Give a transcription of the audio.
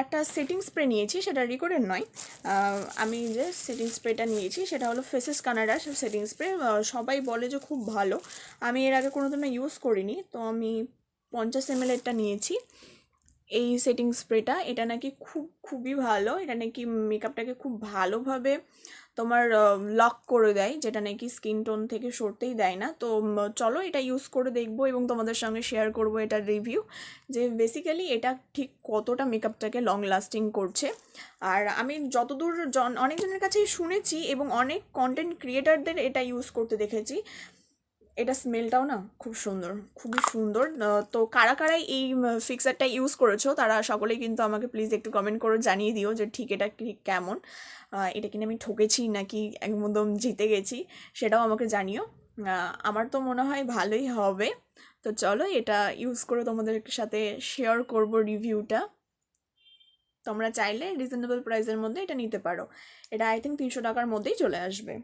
একটা setting spray নিয়েছি, সেটা রিকোডের নয়। আমি যে সেটিং স্প্রেটা নিয়েছি সেটা হলো ফেসেস কানাডা সেটিং স্প্রে। সবাই বলে যে খুব ভালো, আমি এর আগে কোনো দিনও ইউজ করিনি, তো আমি 50 ml এরটা নিয়েছি এই সেটিং স্প্রেটা। এটা নাকি খুবই ভালো, এটা নাকি মেকআপটাকে খুব ভালোভাবে তোমার লক করে দেয়, যেটা নাকি স্কিন টোন থেকে সরতেই দেয় না। তো চলো এটা ইউজ করে দেখবো এবং তোমাদের সঙ্গে শেয়ার করবো এটার রিভিউ, যে বেসিক্যালি এটা ঠিক কতটা মেকআপটাকে লং লাস্টিং করছে। আর আমি যতদূর অনেকজনের কাছেই শুনেছি এবং অনেক কন্টেন্ট ক্রিয়েটারদের এটা ইউজ করতে দেখেছি, এটা স্মেলটাও না খুব সুন্দর, খুবই সুন্দর। তো কারা কারাই এই ফিক্সারটা ইউজ করেছো তারা সকলেই কিন্তু আমাকে প্লিজ একটু কমেন্ট করে জানিয়ে দিও যে ঠিক এটা ঠিক কেমন, এটা কিনে আমি ঠকেছি নাকি একদম জিতে গেছি, সেটাও আমাকে জানিও। আমার তো মনে হয় ভালোই হবে। তো চলো এটা ইউজ করে তোমাদের সাথে শেয়ার করব রিভিউটা। তোমরা চাইলে রিজনেবল প্রাইসের মধ্যে এটা নিতে পারো, এটা আই থিঙ্ক 300 টাকার মধ্যেই চলে আসবে।